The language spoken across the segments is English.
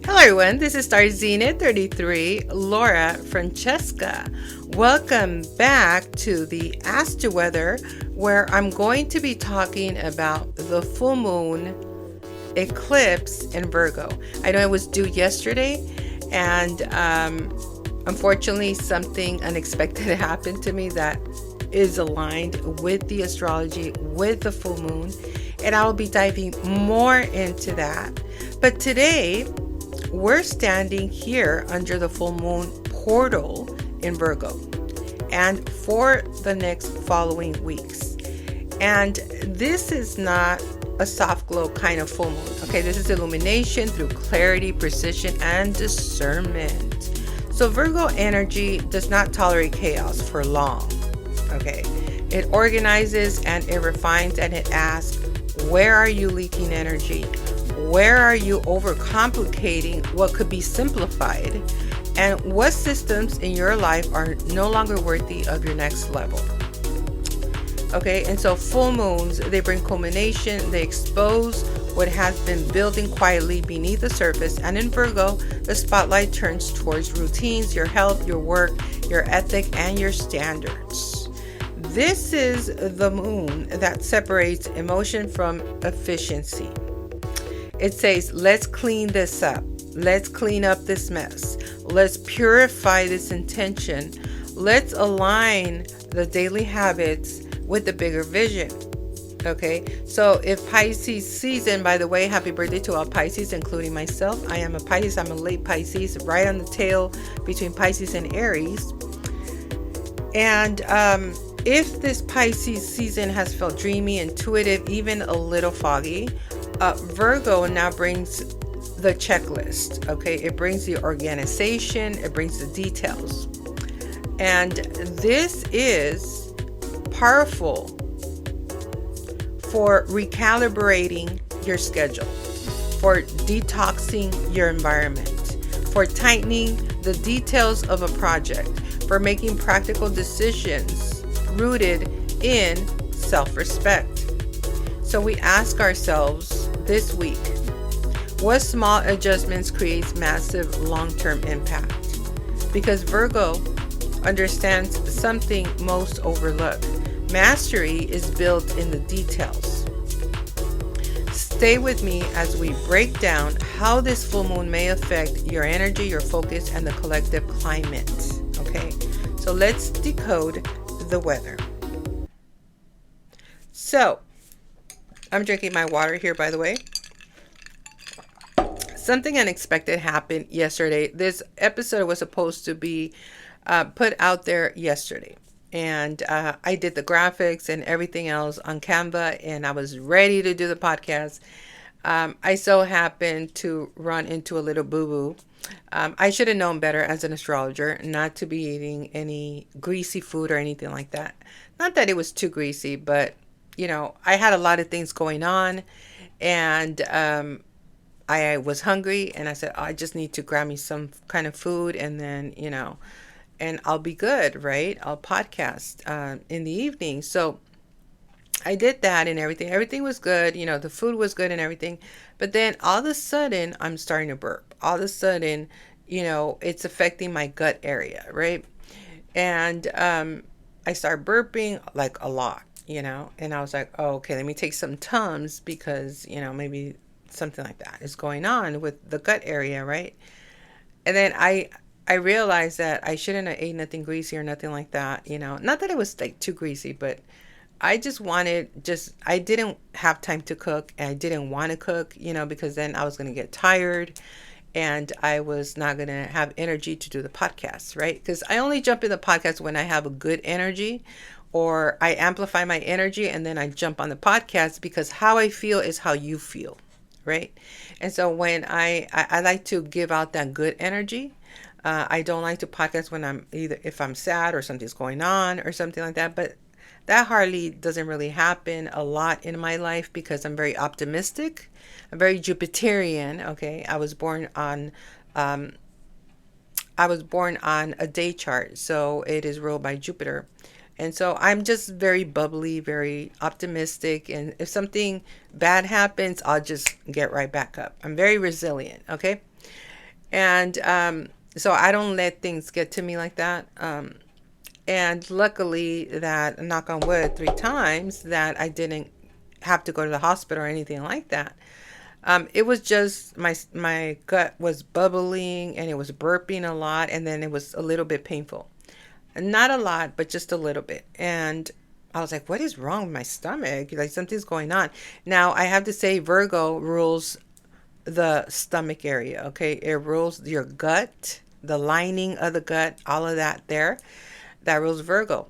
Hello everyone, this is Star Zenith 33, Laura Francesca. Welcome back to the Astro Weather, where I'm going to be talking about the full moon eclipse in Virgo. I know it was due yesterday, and unfortunately something unexpected happened to me that is aligned with the astrology, with the full moon, and I will be diving more into that. But today, we're standing here under the full moon portal in Virgo and for the next following weeks. And this is not a soft glow kind of full moon. Okay, this is illumination through clarity, precision, and discernment. So Virgo energy does not tolerate chaos for long. Okay, it organizes and it refines and it asks, where are you leaking energy? Where are you overcomplicating what could be simplified? And what systems in your life are no longer worthy of your next level? Okay, and so full moons, they bring culmination, they expose what has been building quietly beneath the surface. And in Virgo, the spotlight turns towards routines, your health, your work, your ethic, and your standards. This is the moon that separates emotion from efficiency. It says, let's clean this up. Let's clean up this mess. Let's purify this intention. Let's align the daily habits with the bigger vision. Okay, so if Pisces season, by the way, happy birthday to all Pisces, including myself. I am a Pisces. I'm a late Pisces, right on the tail between Pisces and Aries. And if this Pisces season has felt dreamy, intuitive, even a little foggy, Virgo now brings the checklist. Okay, it brings the organization, it brings the details, and this is powerful for recalibrating your schedule, for detoxing your environment, for tightening the details of a project, for making practical decisions rooted in self-respect. So we ask ourselves this week, what small adjustments creates massive long-term impact? Because Virgo understands something most overlooked. Mastery is built in the details. Stay with me as we break down how this full moon may affect your energy, your focus, and the collective climate. Okay, so let's decode the weather. So, I'm drinking my water here, by the way. Something unexpected happened yesterday. This episode was supposed to be put out there yesterday. And I did the graphics and everything else on Canva, and I was ready to do the podcast. I so happened to run into a little boo-boo. I should have known better as an astrologer not to be eating any greasy food or anything like that. Not that it was too greasy, but you know, I had a lot of things going on, and I was hungry, and I said, oh, I just need to grab me some kind of food, and then, you know, and I'll be good, right? I'll podcast in the evening. So I did that and everything. Everything was good. You know, the food was good and everything. But then all of a sudden, I'm starting to burp. All of a sudden, you know, it's affecting my gut area, right? And I start burping like a lot. You know, and I was like, oh, okay, let me take some Tums because, you know, maybe something like that is going on with the gut area, right? And then I realized that I shouldn't have ate nothing greasy or nothing like that, you know. Not that it was like too greasy, but I just I didn't have time to cook, and I didn't want to cook, you know, because then I was going to get tired and I was not going to have energy to do the podcast, right? Because I only jump in the podcast when I have a good energy, or I amplify my energy and then I jump on the podcast, because how I feel is how you feel, right? And so when I like to give out that good energy, I don't like to podcast when I'm if I'm sad or something's going on or something like that. But that hardly doesn't really happen a lot in my life because I'm very optimistic. I'm very Jupiterian. Okay, I was born on a day chart, so it is ruled by Jupiter. And so I'm just very bubbly, very optimistic. And if something bad happens, I'll just get right back up. I'm very resilient. Okay. And so I don't let things get to me like that. And luckily that, knock on wood, 3 times that I didn't have to go to the hospital or anything like that. It was just my gut was bubbling and it was burping a lot, and then it was a little bit painful. Not a lot, but just a little bit. And I was like, what is wrong with my stomach? Like something's going on. Now, I have to say, Virgo rules the stomach area, okay? It rules your gut, the lining of the gut, all of that there. That rules Virgo.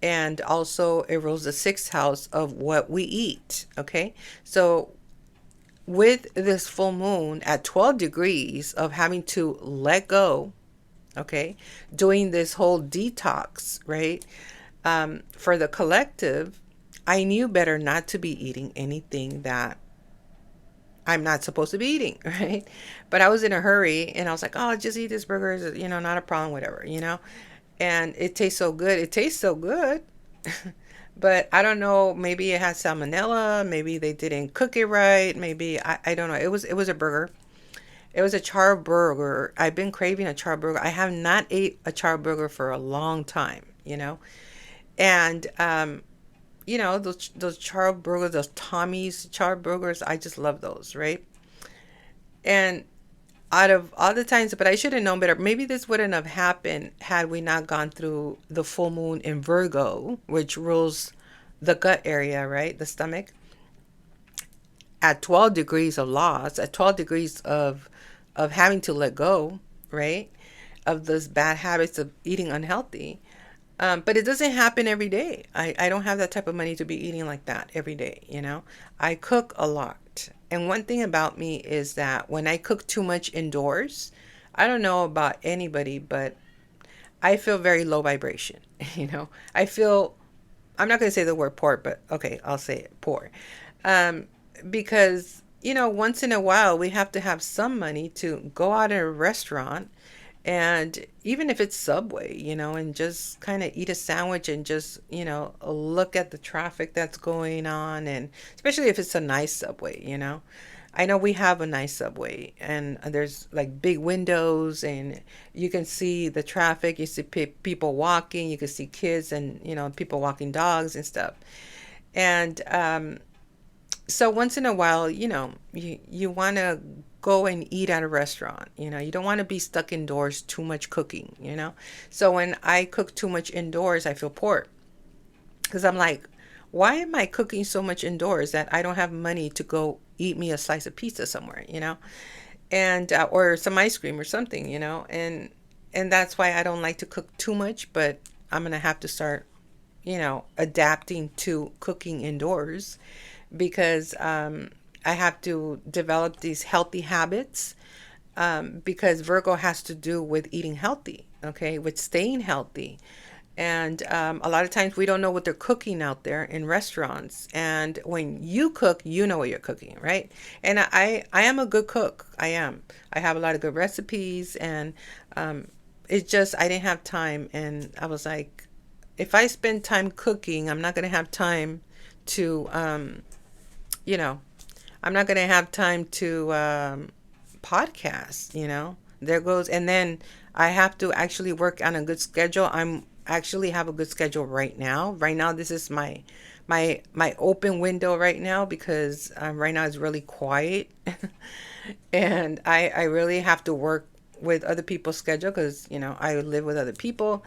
And also, it rules the sixth house of what we eat, okay? So, with this full moon at 12 degrees of having to let go, okay, doing this whole detox, right? For the collective, I knew better not to be eating anything that I'm not supposed to be eating, right? But I was in a hurry and I was like, oh, just eat this burger, not a problem, whatever. And it tastes so good. It tastes so good. But I don't know, maybe it had salmonella, maybe they didn't cook it right, maybe I don't know. It was a burger. It was a char burger. I've been craving a char burger. I have not ate a char burger for a long time. And those char burgers, those Tommy's char burgers, I just love those, right? And out of all the times, but I should have known better. Maybe this wouldn't have happened had we not gone through the full moon in Virgo, which rules the gut area, right? The stomach. At 12 degrees of loss, at 12 degrees of having to let go, right? Of those bad habits of eating unhealthy. But it doesn't happen every day. I don't have that type of money to be eating like that every day. I cook a lot. And one thing about me is that when I cook too much indoors, I don't know about anybody, but I feel very low vibration. I feel, I'm not going to say the word poor, but okay, I'll say it, poor. Um, because, once in a while we have to have some money to go out at a restaurant, and even if it's Subway, and just kind of eat a sandwich and just, look at the traffic that's going on. And especially if it's a nice Subway. I know we have a nice Subway, and there's like big windows and you can see the traffic. You see people walking, you can see kids and, people walking dogs and stuff. And so once in a while, you want to go and eat at a restaurant. You don't want to be stuck indoors too much cooking. So when I cook too much indoors, I feel poor because I'm like, why am I cooking so much indoors that I don't have money to go eat me a slice of pizza somewhere. And or some ice cream or something. And that's why I don't like to cook too much, but I'm gonna have to start, adapting to cooking indoors because I have to develop these healthy habits, because Virgo has to do with eating healthy, okay, with staying healthy. And a lot of times we don't know what they're cooking out there in restaurants. And when you cook, you know what you're cooking, right? And I am a good cook. I am. I have a lot of good recipes, and it's just I didn't have time. And I was like, if I spend time cooking, I'm not going to have time to you know, I'm not going to have time to podcast. There goes. And then I have to actually work on a good schedule. I'm actually have a good schedule right now. Right now, this is my open window right now because right now it's really quiet. And I really have to work with other people's schedule because I live with other people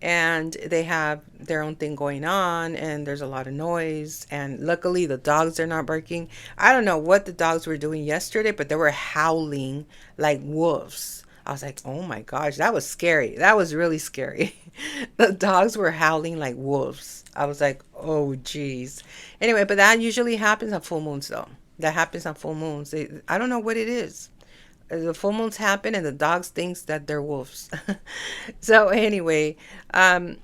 and they have their own thing going on and there's a lot of noise, and luckily the dogs are not barking. I don't know what the dogs were doing yesterday, but they were howling like wolves. I was like, oh my gosh, that was scary. That was really scary. The dogs were howling like wolves. I was like, oh geez. Anyway, but that usually happens on full moons though. That happens on full moons. I don't know what it is. The full moons happen and the dogs thinks that they're wolves. So anyway, and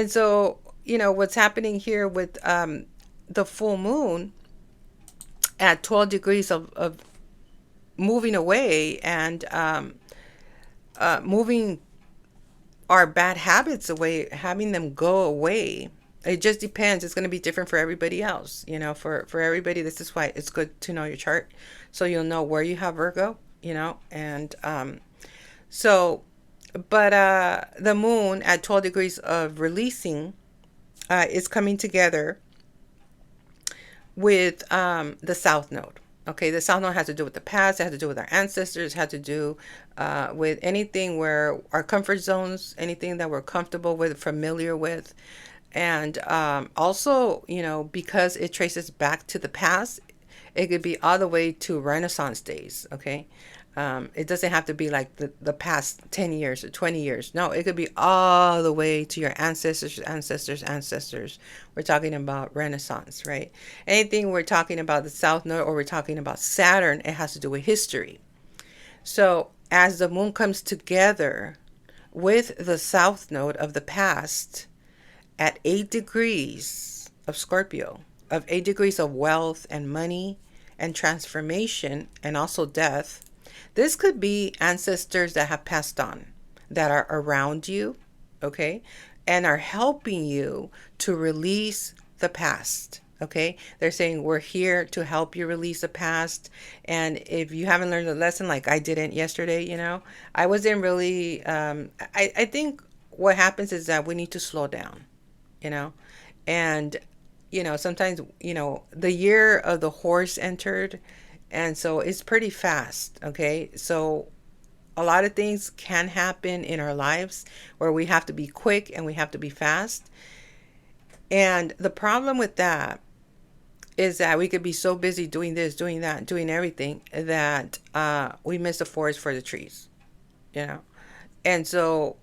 so what's happening here with the full moon at 12 degrees of moving away and moving our bad habits away, having them go away. It just depends. It's going to be different for everybody else. For everybody, this is why it's good to know your chart, so you'll know where you have Virgo and so, but the moon at 12 degrees of releasing is coming together with the south node. Okay, the south node has to do with the past, it has to do with our ancestors, it has to do with anything where our comfort zones, anything that we're comfortable with, familiar with. And also, because it traces back to the past, it could be all the way to Renaissance days. Okay. It doesn't have to be like the past 10 years or 20 years. No, it could be all the way to your ancestors. We're talking about Renaissance, right? Anything we're talking about the South Node or we're talking about Saturn, it has to do with history. So as the moon comes together with the South Node of the past at 8 degrees of Scorpio, of 8 degrees of wealth and money and transformation and also death, this could be ancestors that have passed on, that are around you, okay, and are helping you to release the past. Okay, they're saying we're here to help you release the past. And if you haven't learned the lesson, like I didn't yesterday, I wasn't really. I think what happens is that we need to slow down, and sometimes the year of the horse entered, and so it's pretty fast. Okay, so a lot of things can happen in our lives where we have to be quick and we have to be fast. And the problem with that is that we could be so busy doing this, doing that, doing everything that we miss the forest for the trees, And so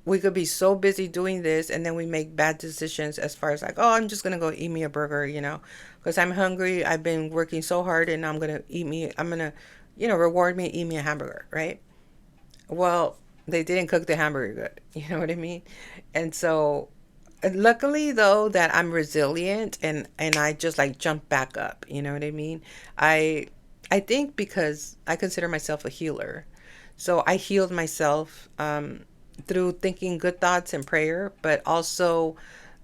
we could be so busy doing this, and then we make bad decisions as far as like, oh, I'm just going to go eat me a burger, because I'm hungry. I've been working so hard and I'm going to, reward me, eat me a hamburger, right? Well, they didn't cook the hamburger good. You know what I mean? And so luckily though that I'm resilient and I just like jump back up. You know what I mean? I think because I consider myself a healer. So I healed myself through thinking good thoughts and prayer, but also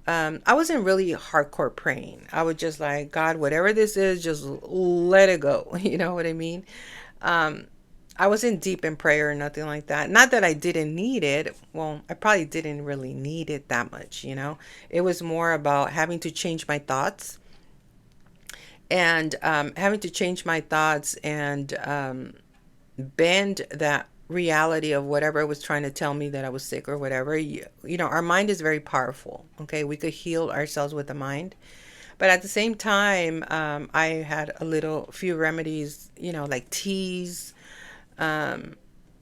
I wasn't really hardcore praying. I was just like, God, whatever this is, just let it go. You know what I mean? I wasn't deep in prayer or nothing like that. Not that I didn't need it. Well, I probably didn't really need it that much, It was more about having to change my thoughts and bend that reality of whatever it was trying to tell me that I was sick or whatever. Our mind is very powerful. Okay, we could heal ourselves with the mind. But at the same time, I had few remedies, like teas. I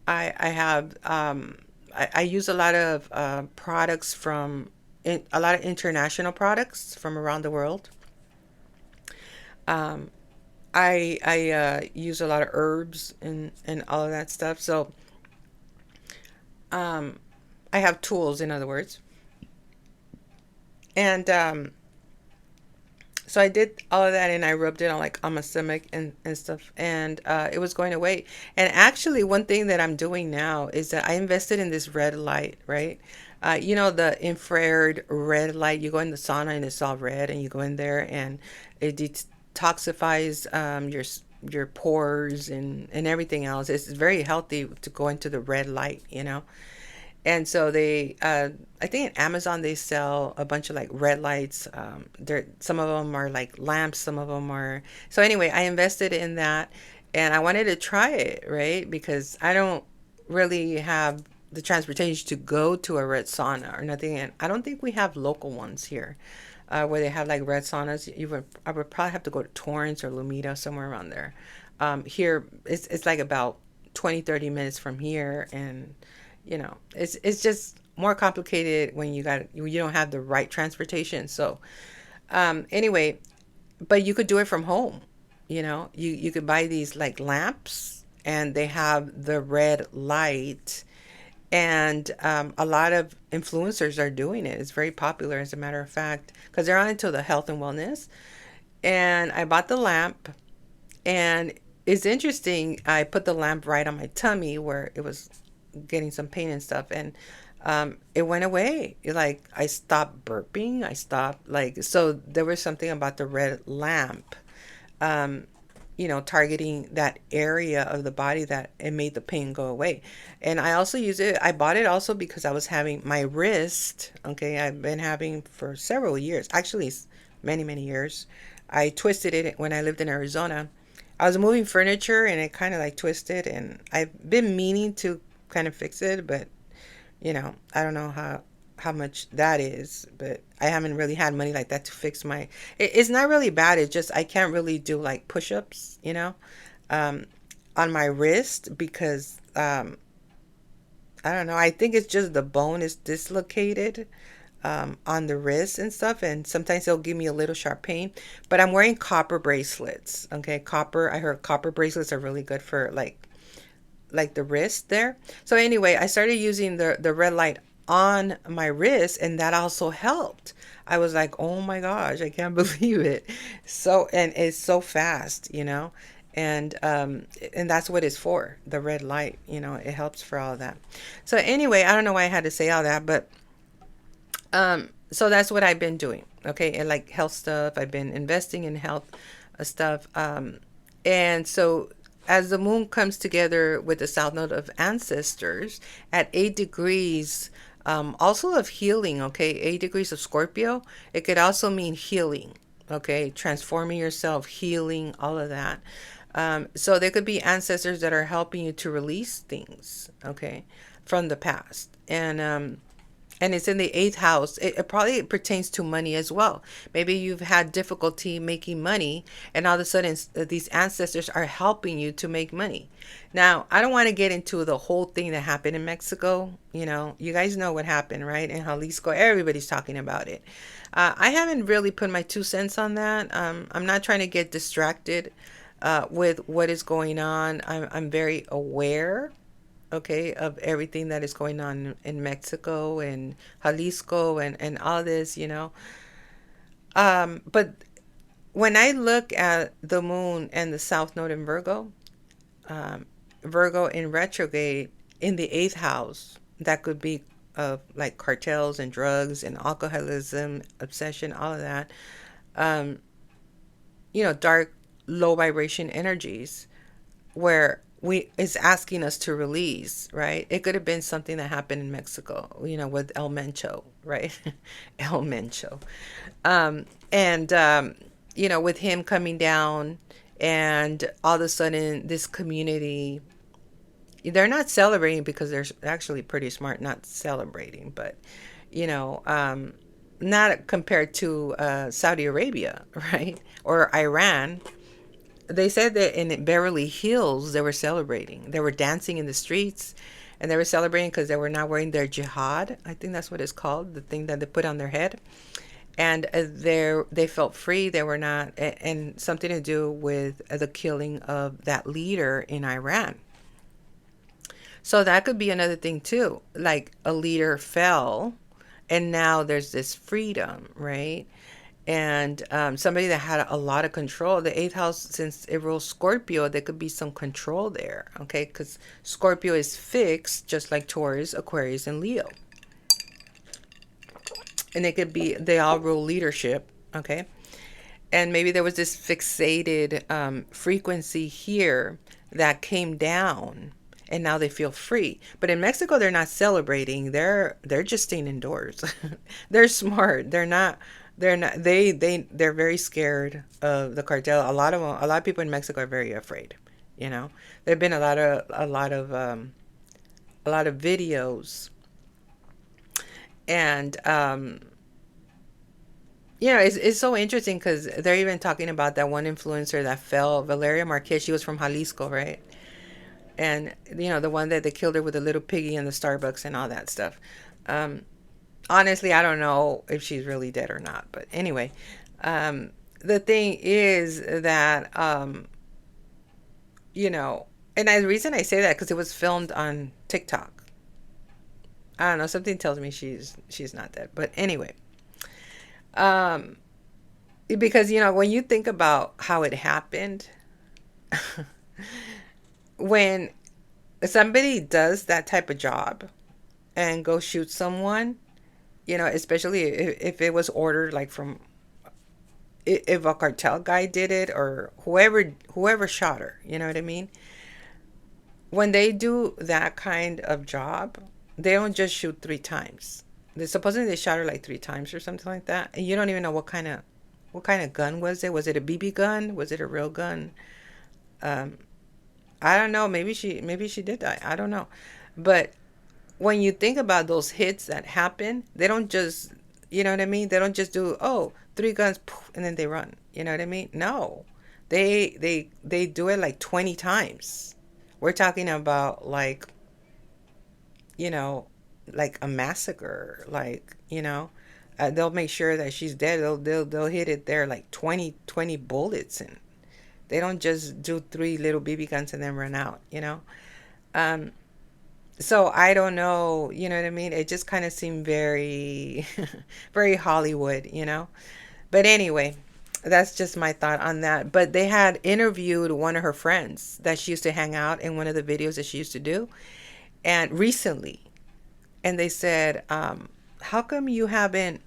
have I use a lot of products a lot of international products from around the world. I use a lot of herbs and all of that stuff. So I have tools, in other words, and so I did all of that and I rubbed it on my stomach and stuff, and it was going away. And actually one thing that I'm doing now is that I invested in this red light, right? The infrared red light. You go in the sauna and it's all red, and you go in there and it detoxifies your pores and everything else. It's very healthy to go into the red light, And so I think in Amazon they sell a bunch of like red lights. Some of them are like lamps, some of them are. So anyway, I invested in that, and I wanted to try it, right? Because I don't really have the transportation to go to a red sauna or nothing, and I don't think we have local ones here, where they have like red saunas. I would probably have to go to Torrance or Lomita, somewhere around there. Here it's like about 20-30 minutes from here, and it's just more complicated when you don't have the right transportation. So anyway, but you could do it from home. You could buy these like lamps, and they have the red light, and a lot of influencers are doing it. It's very popular, as a matter of fact, because they're on into the health and wellness. And I bought the lamp, and it's interesting. I put the lamp right on my tummy where it was getting some pain and stuff, and it went away. Like, I stopped burping. So there was something about the red lamp targeting that area of the body that it made the pain go away. And I also use it, I bought it also because I was having my wrist, okay, I've been having for several years, actually many, many years. I twisted it when I lived in Arizona. I was moving furniture and it kind of like twisted, and I've been meaning to kind of fix it, but I don't know how much that is, but I haven't really had money like that to fix it's not really bad. It's just I can't really do like push-ups, um, on my wrist because I don't know. I think it's just the bone is dislocated on the wrist and stuff, and sometimes it'll give me a little sharp pain. But I'm wearing copper bracelets. Okay, copper. I heard copper bracelets are really good for like the wrist there. So anyway, I started using the red light on my wrist, and that also helped. I was like, oh my gosh, I can't believe it. So, and it's so fast, and that's what it's for, the red light, it helps for all of that. So anyway, I don't know why I had to say all that, but so that's what I've been doing. Okay, and like health stuff, I've been investing in health stuff. And so as the moon comes together with the south node of ancestors at 8 degrees, also of healing, okay, 8 degrees of Scorpio, it could also mean healing, okay, transforming yourself, healing, all of that. So there could be ancestors that are helping you to release things, okay, from the past. And it's in the eighth house. It probably pertains to money as well. Maybe you've had difficulty making money, and all of a sudden these ancestors are helping you to make money. Now, I don't want to get into the whole thing that happened in Mexico. You guys know what happened, right? In Jalisco, everybody's talking about it. I haven't really put my 2 cents on that. I'm not trying to get distracted with what is going on. I'm very aware, okay, of everything that is going on in Mexico and Jalisco and all this, But when I look at the moon and the south node in Virgo, Virgo in retrograde in the eighth house, that could be of like cartels and drugs and alcoholism, obsession, all of that. Um, dark, low vibration energies where we is asking us to release, right? It could have been something that happened in Mexico, with El Mencho, right? El Mencho. And with him coming down, and all of a sudden this community, they're not celebrating because they're actually pretty smart not celebrating, but not compared to Saudi Arabia, right? Or Iran. They said that in Beverly Hills, they were celebrating. They were dancing in the streets, and they were celebrating because they were not wearing their jihad. I think that's what it's called, the thing that they put on their head. And they felt free. They were not, and something to do with the killing of that leader in Iran. So that could be another thing too. Like a leader fell, and now there's this freedom, right? And somebody that had a lot of control. The eighth house, since it rules Scorpio, there could be some control there, okay? Because Scorpio is fixed, just like Taurus, Aquarius, and Leo. And it could be, they all rule leadership, okay? And maybe there was this fixated frequency here that came down, and now they feel free. But in Mexico, they're not celebrating. They're just staying indoors. They're smart. They're very scared of the cartel. A lot of people in Mexico are very afraid. There've been a lot of videos, and it's so interesting because they're even talking about that one influencer that fell, Valeria Marquez. She was from Jalisco, right? And the one that they killed her with a little piggy in the Starbucks and all that stuff. Honestly, I don't know if she's really dead or not. But anyway, the thing is that, and the reason I say that because it was filmed on TikTok. I don't know. Something tells me she's not dead. But anyway, because, when you think about how it happened, when somebody does that type of job and go shoot someone, especially if it was ordered like from if a cartel guy did it or whoever shot her, you know what I mean? When they do that kind of job, they don't just shoot 3 times. Supposedly they shot her like 3 times or something like that, and you don't even know what kind of gun was it. Was it a BB gun? Was it a real gun? Um, I don't know. Maybe she did die. I don't know. But when you think about those hits that happen, they don't just, you know what I mean? They don't just do, oh, 3 guns, poof, and then they run. You know what I mean? No, they do it like 20 times. We're talking about like, you know, like a massacre. Like, they'll make sure that she's dead. They'll hit it there like 20 bullets, and they don't just do 3 little BB guns and then run out. Um, so I don't know, you know what I mean? It just kind of seemed very, very Hollywood. But anyway, that's just my thought on that. But they had interviewed one of her friends that she used to hang out in one of the videos that she used to do, and recently, and they said, how come you haven't,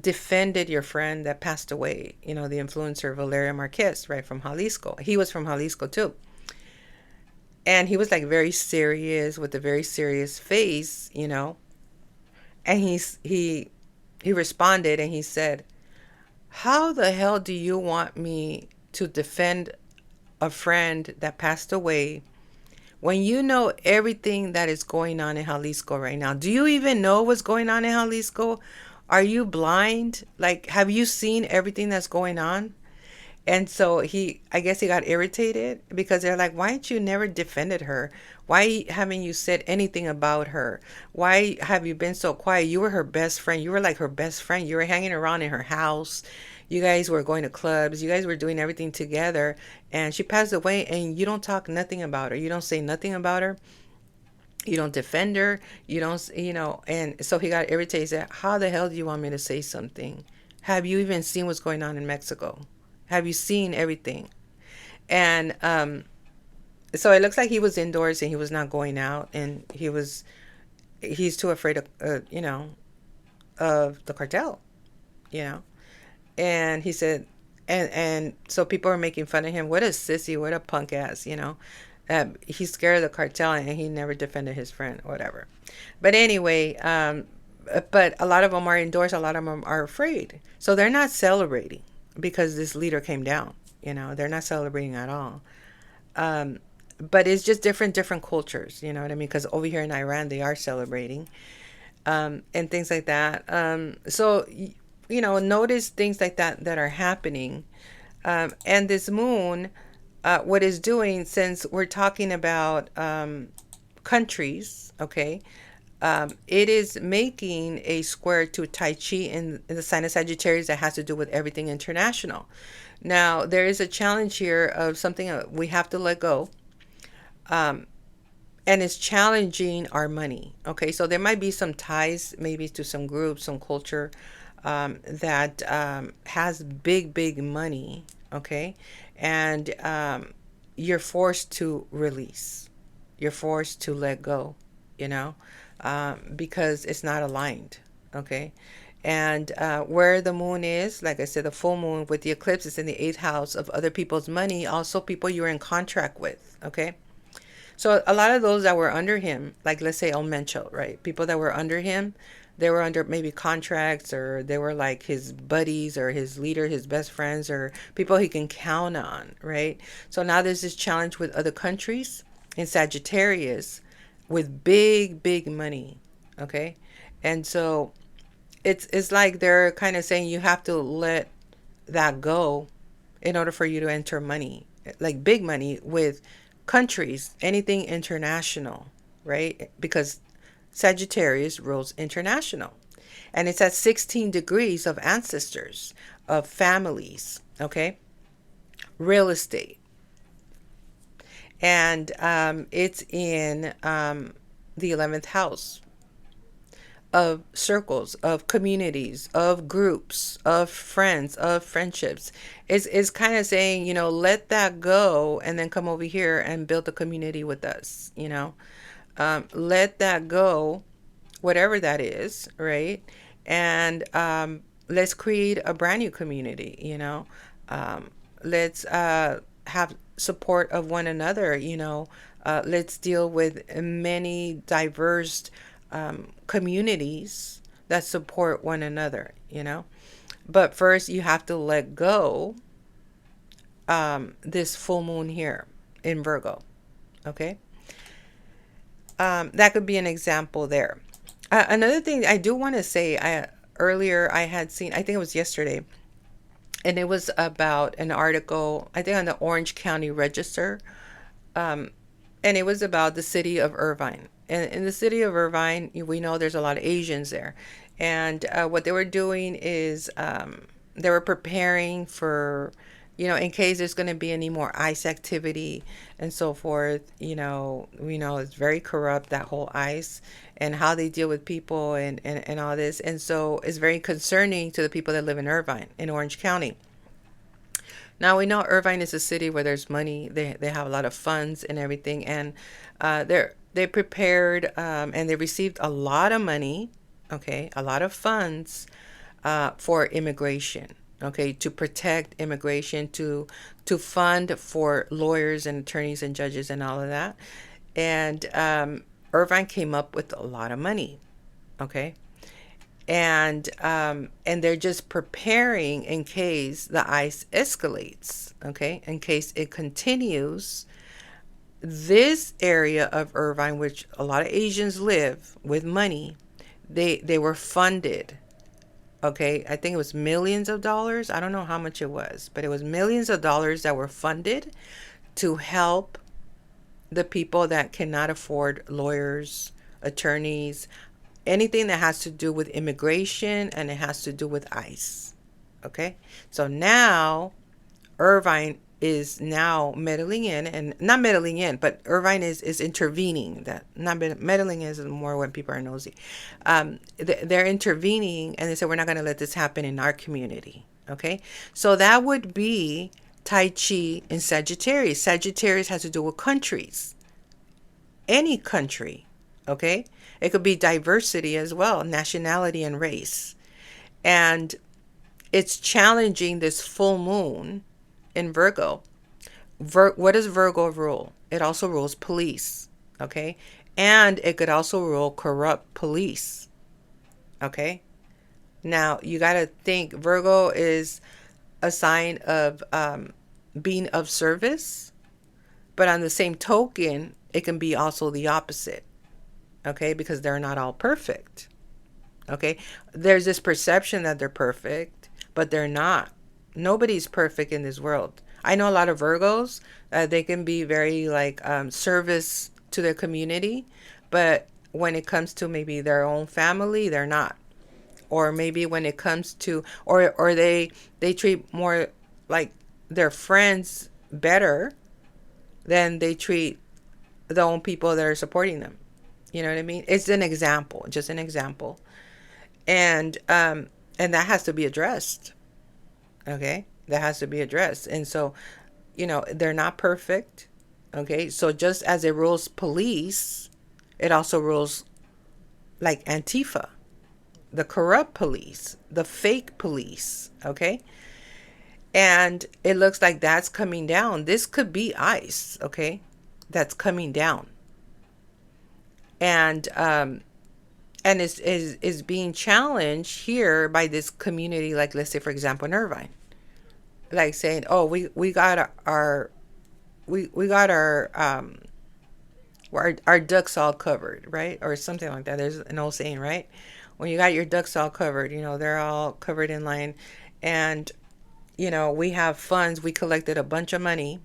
defended your friend that passed away, the influencer Valeria Marquez, right, from Jalisco. He was from Jalisco too. And he was like very serious with a very serious face. And he responded and he said, how the hell do you want me to defend a friend that passed away when you know everything that is going on in Jalisco right now? Do you even know what's going on in Jalisco? Are you blind? Like, have you seen everything that's going on? And so I guess he got irritated because they're like, why ain't you never defended her? Why haven't you said anything about her? Why have you been so quiet? You were her best friend. You were like her best friend. You were hanging around in her house. You guys were going to clubs. You guys were doing everything together. And she passed away and you don't talk nothing about her. You don't say nothing about her. You don't defend her. You don't, and so he got irritated. He said, how the hell do you want me to say something? Have you even seen what's going on in Mexico? Have you seen everything? And so it looks like he was indoors and he was not going out, and he's too afraid of, of the cartel, you know. And he said, and so people are making fun of him. What a sissy, what a punk ass. He's scared of the cartel and he never defended his friend, whatever. But anyway, but a lot of them are indoors. A lot of them are afraid. So they're not celebrating because this leader came down. They're not celebrating at all. But it's just different cultures. You know what I mean? Because over here in Iran, they are celebrating and things like that. So, notice things like that are happening. And this moon, what is doing, since we're talking about countries, okay, it is making a square to Tai Chi in the sign of Sagittarius that has to do with everything international. Now, there is a challenge here of something we have to let go. And it's challenging our money. Okay, so there might be some ties maybe to some groups, some culture that has big money. Okay, and you're forced to release. You're forced to let go, because it's not aligned. Okay. And where the moon is, like I said, the full moon with the eclipse is in the 8th house of other people's money, also people you're in contract with. Okay. So a lot of those that were under him, like let's say El Mencho, right? People that were under him, they were under maybe contracts, or they were like his buddies or his leader, his best friends, or people he can count on, right? So now there's this challenge with other countries in Sagittarius with big money, okay? And so it's like they're kind of saying you have to let that go in order for you to enter money, like big money with countries, anything international, right? Because Sagittarius rules international. And it's at 16 degrees of ancestors, of families, okay? Real estate. And it's in the 11th house of circles, of communities, of groups, of friends, of friendships. It's kind of saying, let that go and then come over here and build a community with us, let that go, whatever that is, right? And let's create a brand new community, um, let's have support of one another, let's deal with many diverse communities that support one another, but first you have to let go this full moon here in Virgo. Okay. That could be an example there. Another thing I do want to say, earlier I had seen, I think it was yesterday, and it was about an article, I think on the Orange County Register, and it was about the city of Irvine. And in the city of Irvine, we know there's a lot of Asians there. And what they were doing is they were preparing for, in case there's going to be any more ICE activity and so forth. We know it's very corrupt, that whole ICE, and how they deal with people and all this. And so it's very concerning to the people that live in Irvine, in Orange County. Now we know Irvine is a city where there's money. They have a lot of funds and everything, and they prepared and they received a lot of money, okay, a lot of funds for immigration, okay, to protect immigration, to fund for lawyers and attorneys and judges and all of that. And Irvine came up with a lot of money, okay, and they're just preparing in case the ice escalates, okay, in case it continues. This area of Irvine, which a lot of Asians live with money, they were funded, okay, I think it was millions of dollars. I don't know how much it was, but it was millions of dollars that were funded to help the people that cannot afford lawyers, attorneys, anything that has to do with immigration, and it has to do with ICE. Okay, so now Irvine is now meddling in, and not meddling in, but Irvine is intervening. That not meddling is more when people are nosy. They're intervening, and they said we're not going to let this happen in our community. Okay, so that would be Tai Chi in Sagittarius. Sagittarius has to do with countries, any country. Okay, it could be diversity as well, nationality and race. And it's challenging this full moon in Virgo. What does Virgo rule? It also rules police. Okay, and it could also rule corrupt police. Okay, now you got to think Virgo is a sign of being of service, but on the same token, it can be also the opposite. Okay, because they're not all perfect. Okay, there's this perception that they're perfect, but they're not. Nobody's perfect in this world. I know a lot of Virgos, they can be very like service to their community, but when it comes to maybe their own family, they're not. Or maybe when it comes to, or they treat more like their friends better than they treat the own people that are supporting them. You know what I mean? It's an example, just an example. And that has to be addressed. Okay? That has to be addressed. And so, they're not perfect. Okay? So just as it rules police, it also rules like Antifa, the corrupt police, the fake police. Okay? And it looks like that's coming down. This could be ICE, okay? That's coming down. And is being challenged here by this community, like let's say for example in Irvine, like saying, oh, we got our our ducks all covered, right, or something like that. There's an old saying, right? When you got your ducks all covered, they're all covered in line, and we have funds. We collected a bunch of money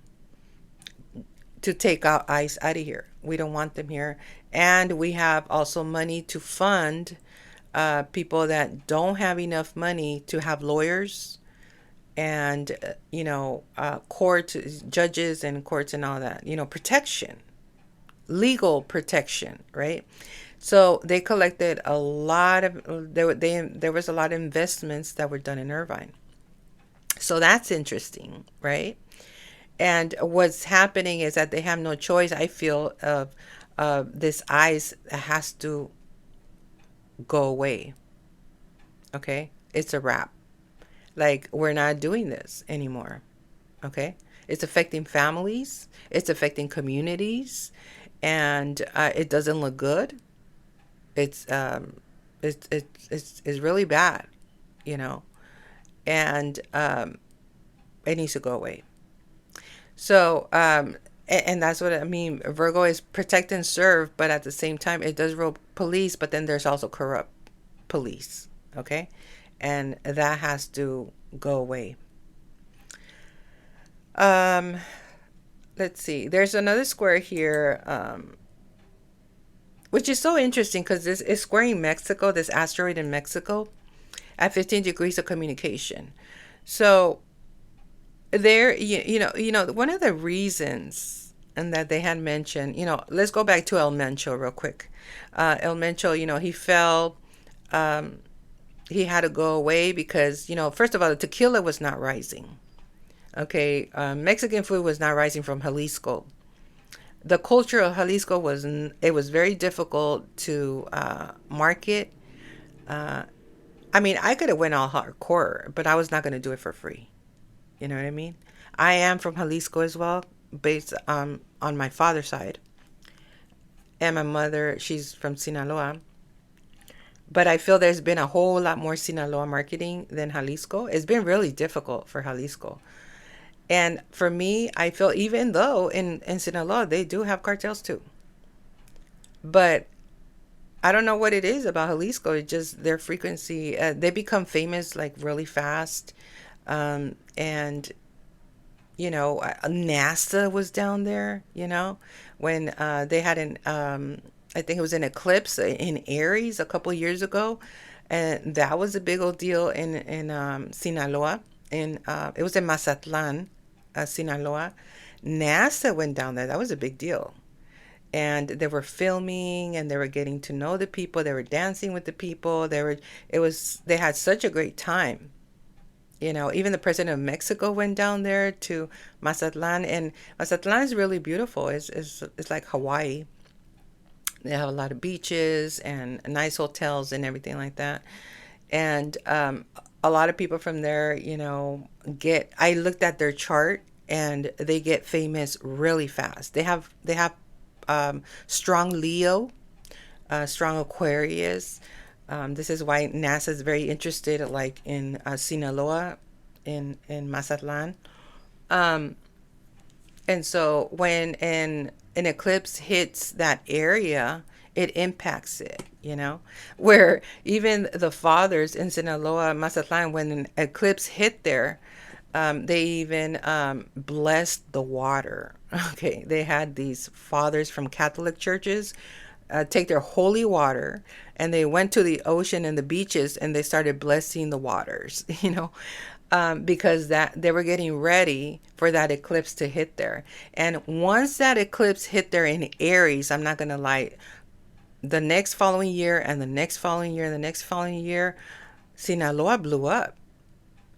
to take out ICE out of here. We don't want them here. And we have also money to fund people that don't have enough money to have lawyers and, court judges and courts and all that, protection, legal protection, right? So they collected a lot of, there was a lot of investments that were done in Irvine. So that's interesting, right? And what's happening is that they have no choice, I feel, of this ICE has to go away. Okay? it's a wrap. Like, we're not doing this anymore. Okay. It's affecting families, it's affecting communities, and it doesn't look good. It's it's really bad, you know, and it needs to go away. So and that's what I mean. Virgo is protect and serve, but at the same time, it does rule police. But then there's also corrupt police. Okay, and that has to go away. Um, let's see. There's another square here, which is so interesting because this is squaring Mexico. This asteroid in Mexico at 15 degrees of communication. So there, one of the reasons and that they had mentioned, let's go back to El Mencho real quick. El Mencho, he fell. He had to go away because, first of all, the tequila was not rising. Okay, Mexican food was not rising from Jalisco. The culture of Jalisco it was very difficult to market. Uh, I mean, I could have went all hardcore, but I was not going to do it for free. You know what I mean? I am from Jalisco as well, based on my father's side, and my mother, she's from Sinaloa. But I feel there's been a whole lot more Sinaloa marketing than Jalisco. It's been really difficult for Jalisco. And for me, I feel even though in Sinaloa they do have cartels too. But I don't know what it is about Jalisco. It's just their frequency. They become famous like really fast. And NASA was down there, when they had I think it was an eclipse in Aries a couple years ago. And that was a big old deal in Sinaloa. It was in Mazatlan, Sinaloa. NASA went down there. That was a big deal. And they were filming and they were getting to know the people. They were dancing with the people. They had such a great time. Even the president of Mexico went down there to Mazatlan, and Mazatlan is really beautiful. It's like Hawaii. They have a lot of beaches and nice hotels and everything like that. And a lot of people from there, I looked at their chart and they get famous really fast. They have strong Leo, strong Aquarius. This is why NASA is very interested, like in Sinaloa, in Mazatlan. Um, and so when an eclipse hits that area, it impacts it. Where even the fathers in Sinaloa, Mazatlan, when an eclipse hit there, they even blessed the water. Okay, they had these fathers from Catholic churches take their holy water and they went to the ocean and the beaches and they started blessing the waters, because that they were getting ready for that eclipse to hit there. And once that eclipse hit there in Aries, I'm not going to lie, the next following year and the next following year and the next following year, Sinaloa blew up.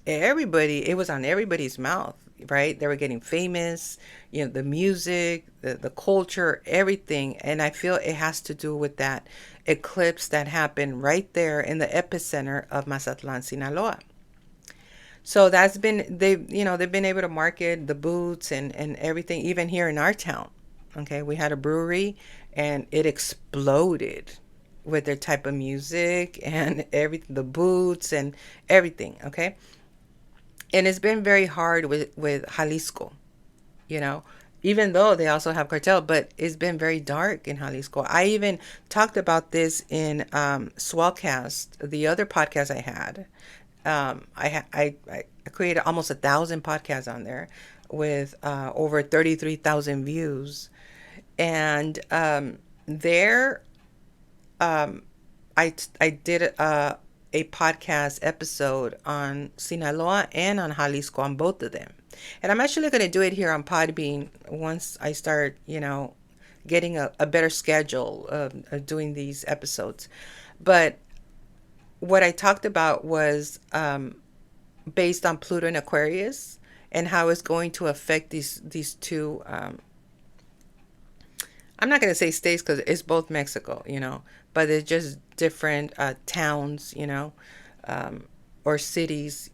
It was on everybody's mouth, right? They were getting famous, the music, the culture, everything. And I feel it has to do with that eclipse that happened right there in the epicenter of Mazatlan, Sinaloa. So they've been able to market the boots and everything, even here in our town. Okay, we had a brewery and it exploded with their type of music and everything, the boots and everything. Okay. And it's been very hard with Jalisco, you know, even though they also have cartel, but it's been very dark in Jalisco. I even talked about this in Swellcast, the other podcast I had. I created almost 1,000 podcasts on there with over 33,000 views. And there, I did a podcast episode on Sinaloa and on Jalisco, on both of them. And I'm actually going to do it here on Podbean once I start, getting a better schedule of doing these episodes. But what I talked about was based on Pluto and Aquarius and how it's going to affect these two. I'm not going to say states because it's both Mexico, but it's just different towns, um, or cities,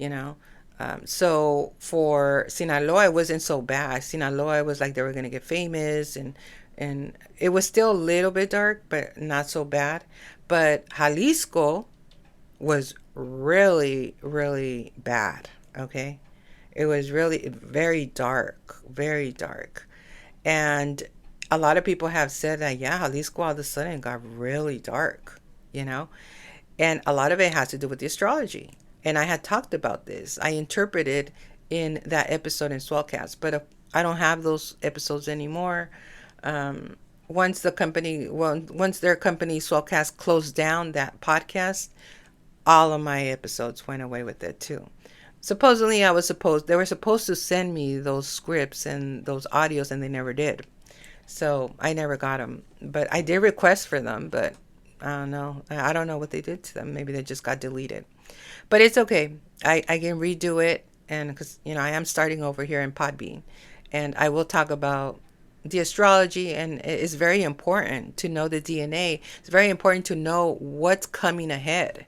So for Sinaloa, it wasn't so bad. Sinaloa was like they were gonna get famous, and it was still a little bit dark, but not so bad. But Jalisco was really, really bad. Okay, it was really very dark, very dark, and a lot of people have said that yeah, Jalisco all of a sudden got really dark, you know, and a lot of it has to do with the astrology. And I had talked about this. I interpreted in that episode in Swellcast, but I don't have those episodes anymore. Um, once their company Swellcast closed down that podcast, all of my episodes went away with it too. Supposedly, they were supposed to send me those scripts and those audios, and they never did. So I never got them, but I did request for them, but I don't know. I don't know what they did to them. Maybe they just got deleted. But it's okay. I can redo it. And because, I am starting over here in Podbean. And I will talk about the astrology. And it's very important to know the DNA. It's very important to know what's coming ahead.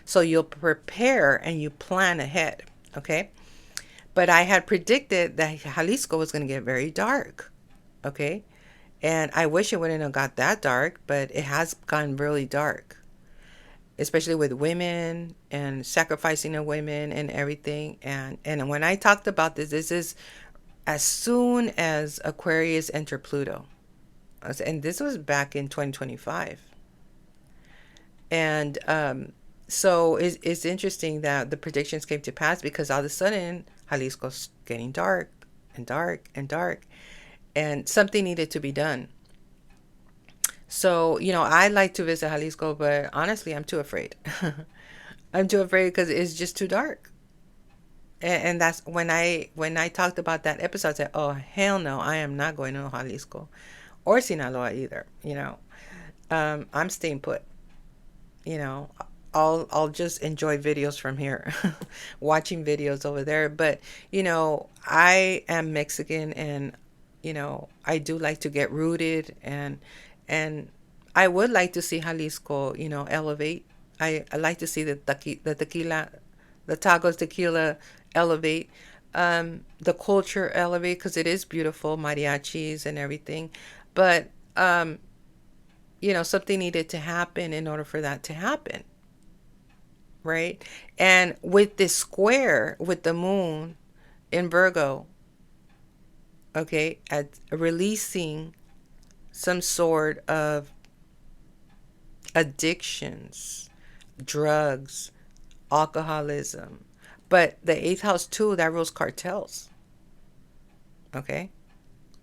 So you'll prepare and you plan ahead. Okay. But I had predicted that Jalisco was going to get very dark. Okay. And I wish it wouldn't have got that dark, but it has gone really dark, especially with women and sacrificing of women and everything. And when I talked about this is as soon as Aquarius entered Pluto. And this was back in 2025. And so it's interesting that the predictions came to pass because all of a sudden Jalisco's getting dark and dark and dark. And something needed to be done. So, I like to visit Jalisco, but honestly, I'm too afraid. I'm too afraid because it's just too dark. And that's when I talked about that episode, I said, oh, hell no, I am not going to Jalisco or Sinaloa either. I'm staying put. I'll just enjoy videos from here, watching videos over there. But, I am Mexican and I do like to get rooted and I would like to see Jalisco, elevate. I like to see the tequila, the tacos tequila elevate, the culture elevate because it is beautiful, mariachis and everything. But something needed to happen in order for that to happen, right? And with this square with the moon in Virgo, okay, at releasing some sort of addictions, drugs, alcoholism. But the eighth house too, that rules cartels. Okay?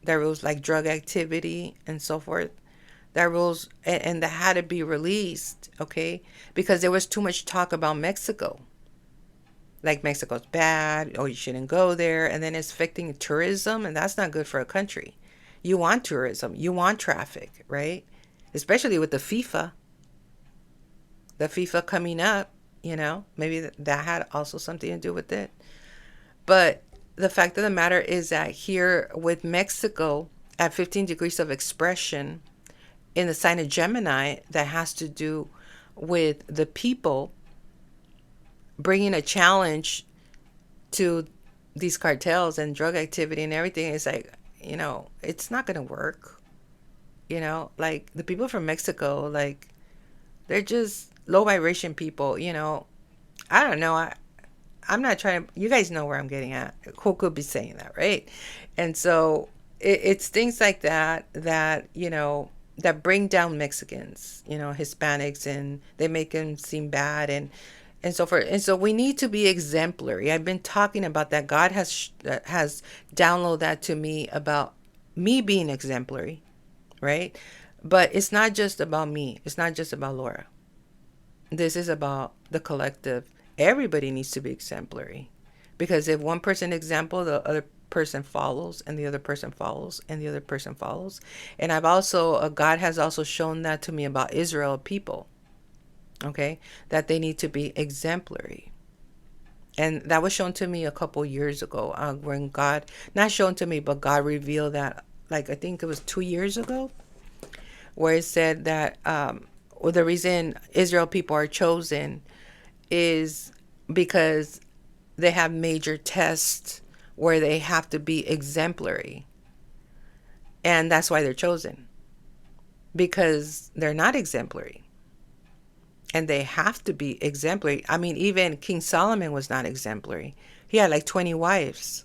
That rules like drug activity and so forth. That rules, and that had to be released, okay? Because there was too much talk about Mexico. Like Mexico's bad, or you shouldn't go there. And then it's affecting tourism, and that's not good for a country. You want tourism. You want traffic, right? Especially with the FIFA. The FIFA coming up, maybe that had also something to do with it. But the fact of the matter is that here with Mexico at 15 degrees of expression in the sign of Gemini, that has to do with the people bringing a challenge to these cartels and drug activity and everything. It's like, it's not going to work. Like the people from Mexico, like they're just low vibration people, I don't know. I'm not trying to, you guys know where I'm getting at. Who could be saying that, right? And so it's things like that, that bring down Mexicans, Hispanics, and they make them seem bad and so forth. And so we need to be exemplary. I've been talking about that. God has downloaded that to me about me being exemplary, right? But it's not just about me. It's not just about Laura. This is about the collective. Everybody needs to be exemplary. Because if one person example, the other person follows, and the other person follows, and the other person follows. And God has also shown that to me about Israel people. Okay? That they need to be exemplary. And that was shown to me a couple years ago when God, not shown to me, but God revealed that, like, I think it was 2 years ago, where it said that the reason Israel people are chosen is because they have major tests where they have to be exemplary. And that's why they're chosen, because they're not exemplary. And they have to be exemplary. I mean, even King Solomon was not exemplary. He had like 20 wives.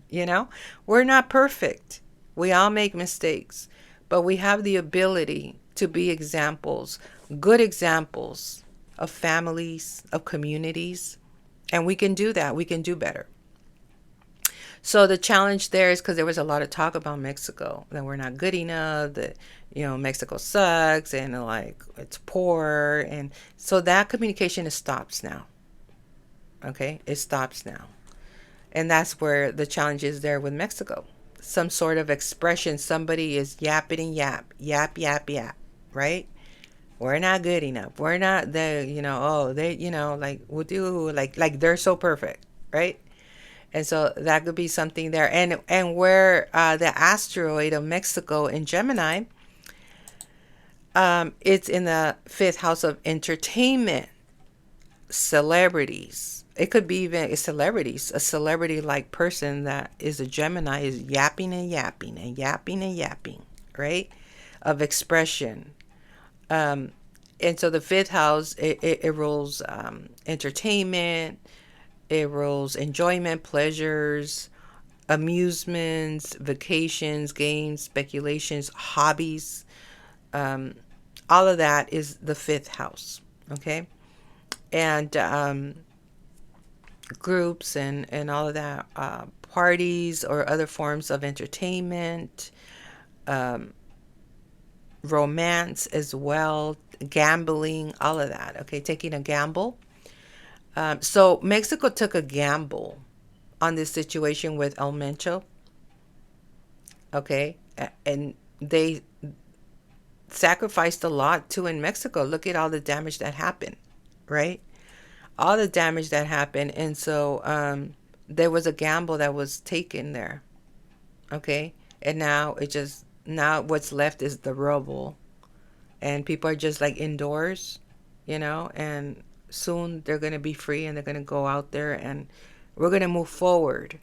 You know, we're not perfect. We all make mistakes, but we have the ability to be examples, good examples of families, of communities. And we can do that. We can do better. So the challenge there is because there was a lot of talk about Mexico, that we're not good enough, that, Mexico sucks and like it's poor. And so that communication stops now. Okay. It stops now. And that's where the challenge is there with Mexico. Some sort of expression. Somebody is yapping and yap, yap, yap, yap, right? We're not good enough. We're not the, oh, they, like, we'll do, like they're so perfect, right? And so that could be something there. And where the asteroid of Mexico in Gemini, it's in the fifth house of entertainment, celebrities. It could be even celebrities. A celebrity-like person that is a Gemini is yapping and yapping and yapping and yapping, right? Of expression. And so the fifth house, it rules entertainment. It rules enjoyment, pleasures, amusements, vacations, games, speculations, hobbies. All of that is the fifth house. Okay. And groups and all of that, parties or other forms of entertainment, romance as well, gambling, all of that. Okay. Taking a gamble. So Mexico took a gamble on this situation with El Mencho. Okay. And they sacrificed a lot too in Mexico. Look at all the damage that happened, right? All the damage that happened. And so there was a gamble that was taken there. Okay. And now now what's left is the rubble. And people are just like indoors, and soon they're going to be free and they're going to go out there and we're going to move forward,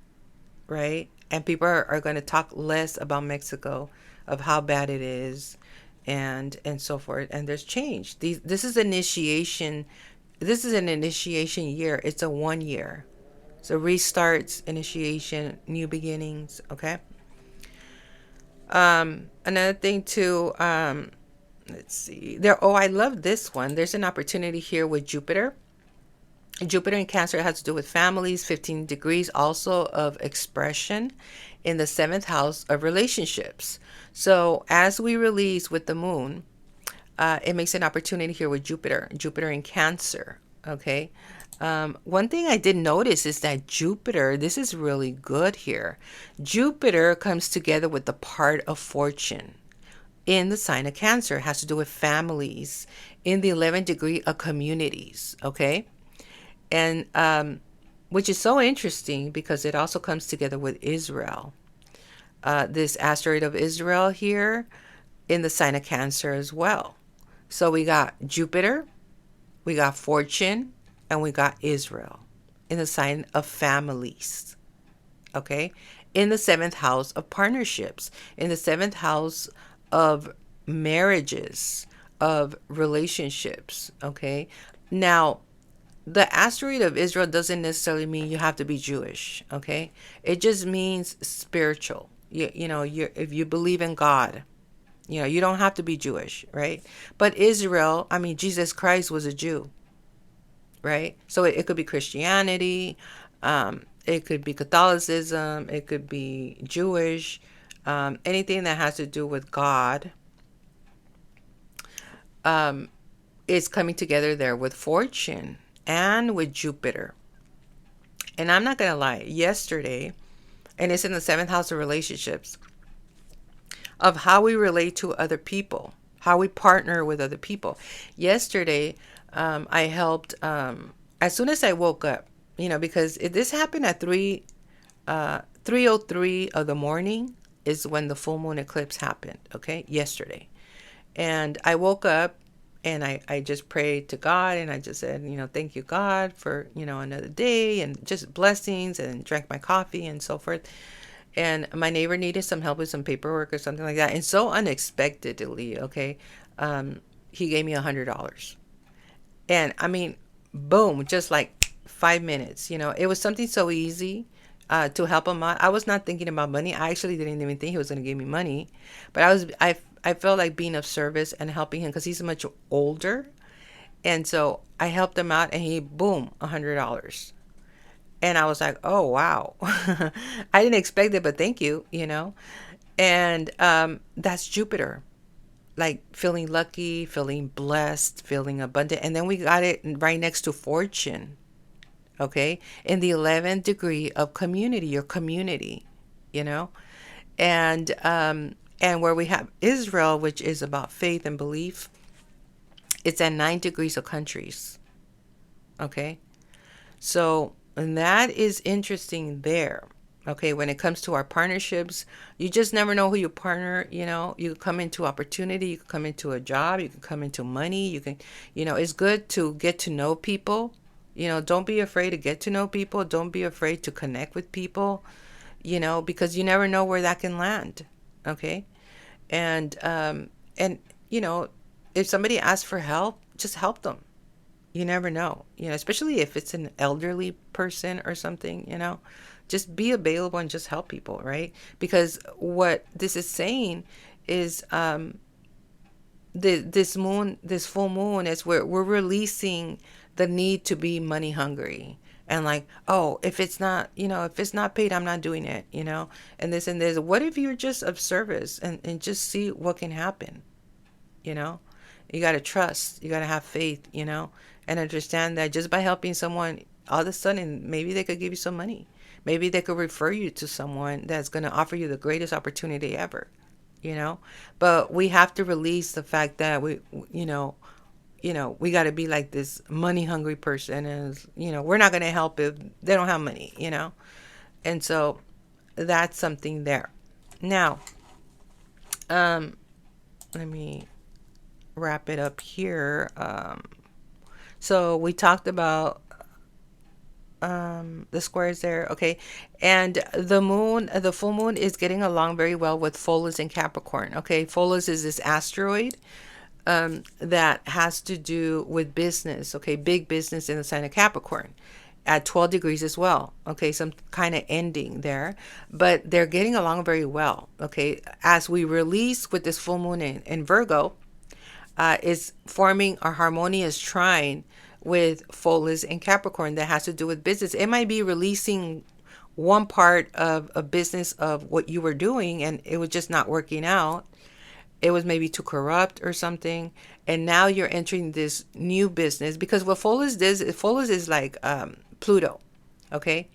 right? And people are going to talk less about Mexico, of how bad it is, and so forth. And there's change. This is initiation. This is an initiation year. It's a 1 year. So restarts, initiation, new beginnings. Okay. Another thing too, let's see there. Oh, I love this one. There's an opportunity here with Jupiter. Jupiter in Cancer has to do with families, 15 degrees also of expression in the seventh house of relationships. So as we release with the moon, it makes an opportunity here with Jupiter in Cancer. Okay. One thing I did notice is that Jupiter, this is really good here. Jupiter comes together with the part of fortune in the sign of Cancer. It has to do with families in the 11th degree of communities. Okay. And which is so interesting because it also comes together with Israel. This asteroid of Israel here in the sign of Cancer as well. So we got Jupiter, we got fortune, and we got Israel in the sign of families. Okay. In the seventh house of partnerships, in the seventh house of marriages, of relationships. Okay. Now, the asteroid of Israel doesn't necessarily mean you have to be Jewish. Okay. It just means spiritual. If you believe in God, you don't have to be Jewish, right? But Israel, I mean, Jesus Christ was a Jew, right? So it could be Christianity, it could be Catholicism, it could be Jewish, anything that has to do with God is coming together there with fortune and with Jupiter. And I'm not going to lie, yesterday, and it's in the seventh house of relationships, of how we relate to other people, how we partner with other people. Yesterday, I helped, as soon as I woke up, because this happened at 3:03 of the morning is when the full moon eclipse happened. Okay. Yesterday. And I woke up And I just prayed to God, and I just said, thank you, God, for, another day, and just blessings, and drank my coffee and so forth. And my neighbor needed some help with some paperwork or something like that. And so unexpectedly, okay, he gave me $100. And I mean, boom, just like 5 minutes. It was something so easy to help him out. I was not thinking about money. I actually didn't even think he was going to give me money, but I felt like being of service and helping him because he's much older. And so I helped him out, and he, boom, $100. And I was like, oh, wow. I didn't expect it, but thank you. And that's Jupiter, like feeling lucky, feeling blessed, feeling abundant. And then we got it right next to fortune, okay, in the 11th degree of community, your community, you know, and where we have Israel, which is about faith and belief, it's at 9 degrees of countries, okay. So, and that is interesting there. Okay, when it comes to our partnerships, you just never know who you partner. You can come into opportunity, you can come into a job, you can come into money. It's good to get to know people. Don't be afraid to get to know people. Don't be afraid to connect with people, because you never know where that can land. Okay. And if somebody asks for help, just help them. You never know, especially if it's an elderly person or something, just be available and just help people, right? Because what this is saying is this full moon is where we're releasing the need to be money hungry. And like, oh, if it's not, if it's not paid, I'm not doing it, and this and this. What if you're just of service and just see what can happen, You got to trust, you got to have faith, and understand that just by helping someone, all of a sudden, maybe they could give you some money. Maybe they could refer you to someone that's going to offer you the greatest opportunity ever, But we have to release the fact that we got to be like this money hungry person, and, we're not going to help if they don't have money, And so that's something there. Now, let me wrap it up here. So we talked about the squares there, okay, and the full moon is getting along very well with Pholus in Capricorn. Okay, Pholus is this asteroid that has to do with business, okay, big business in the sign of Capricorn at 12 degrees as well, okay, some kind of ending there, but they're getting along very well, okay, as we release with this full moon in Virgo, is forming a harmonious trine with Pholus and Capricorn that has to do with business. It might be releasing one part of a business of what you were doing, and it was just not working out. It was maybe too corrupt or something. And now you're entering this new business, because what Pholus is like Pluto, okay?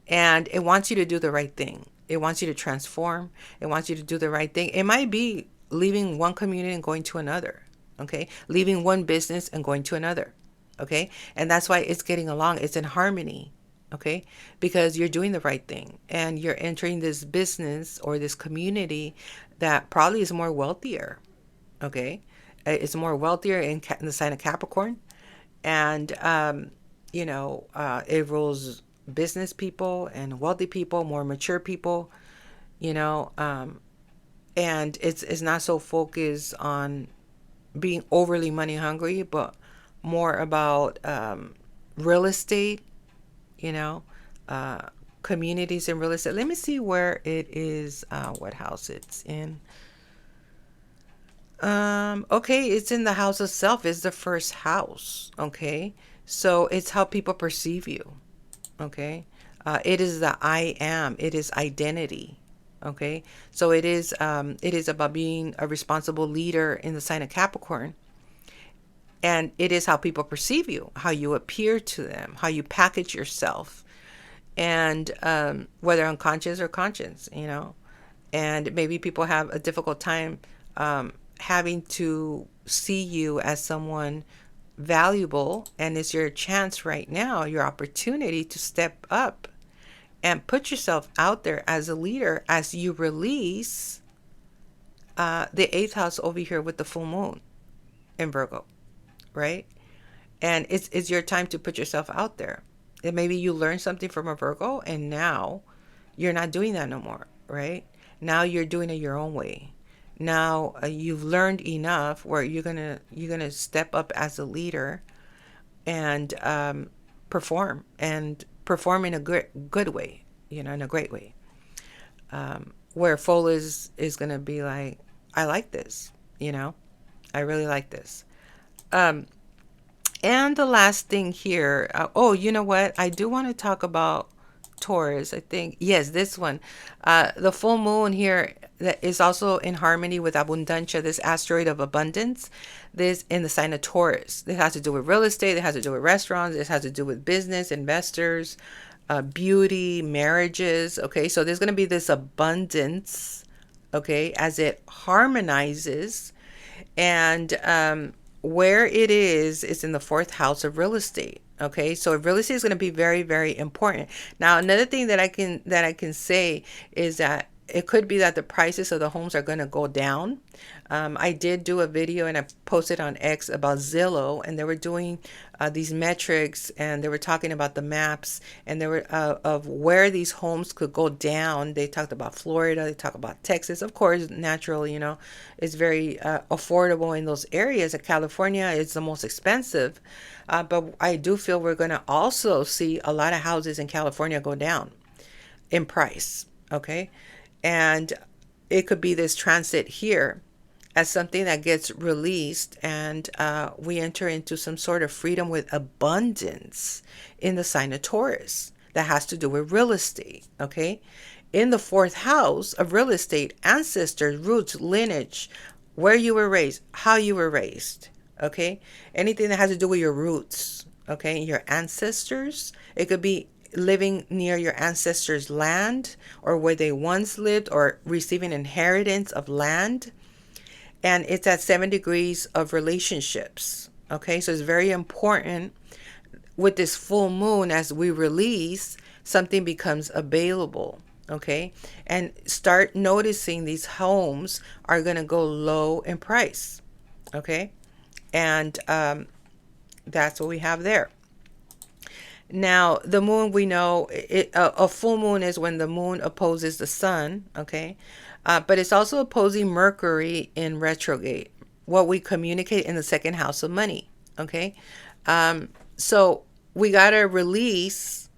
And it wants you to do the right thing. It wants you to transform. It wants you to do the right thing. It might be leaving one community and going to another. Okay, leaving one business and going to another. Okay, and that's why it's getting along. It's in harmony. Okay, because you're doing the right thing and you're entering this business or this community that probably is more wealthier. Okay, it's more wealthier in the sign of Capricorn, and it rules business people and wealthy people, more mature people. And it's not so focused on being overly money hungry, but more about real estate, communities in real estate. Let me see where it is, what house it's in. Okay, it's in the house of self. It's the first house. Okay, so it's how people perceive you. Okay, it is the I am. It is identity. Okay, so it is about being a responsible leader in the sign of Capricorn, and it is how people perceive you, how you appear to them, how you package yourself, and whether unconscious or conscious, and maybe people have a difficult time having to see you as someone valuable, and it's your chance right now, your opportunity to step up and put yourself out there as a leader as you release the 8th house over here with the full moon in Virgo. right? And it's your time to put yourself out there. And maybe you learned something from a Virgo, and now you're not doing that no more, right? Now you're doing it your own way. Now you've learned enough where you're gonna step up as a leader and perform in a good way, in a great way. Where full is gonna be like, I like this, I really like this. And the last thing here, oh, you know what? I do want to talk about Taurus. I think, yes, this one. The full moon here that is also in harmony with Abundancia, this asteroid of abundance, this in the sign of Taurus. This has to do with real estate. It has to do with restaurants. It has to do with business, investors, beauty, marriages. Okay, so there's going to be this abundance, okay, as it harmonizes. And where it is in the fourth house of real estate. Okay, so real estate is going to be very, very important. Now, another thing that I can say is that it could be that the prices of the homes are going to go down. I did do a video and I posted on X about Zillow, and they were doing these metrics, and they were talking about the maps, and they were of where these homes could go down. They talked about Florida, they talked about Texas. Of course, naturally, it's very affordable in those areas. California is the most expensive, but I do feel we're going to also see a lot of houses in California go down in price. Okay. And it could be this transit here as something that gets released, and we enter into some sort of freedom with abundance in the sign of Taurus that has to do with real estate. Okay. In the fourth house of real estate, ancestors, roots, lineage, where you were raised, how you were raised. Okay. Anything that has to do with your roots. Okay. Your ancestors. It could be living near your ancestors' land, or where they once lived, or receiving inheritance of land. And it's at 7 degrees of relationships. Okay, so it's very important with this full moon, as we release, something becomes available. Okay, and start noticing these homes are going to go low in price. Okay, and that's what we have there. Now, the moon, we know a full moon is when the moon opposes the sun, okay? But it's also opposing Mercury in retrograde, what we communicate in the second house of money, okay? So we got to release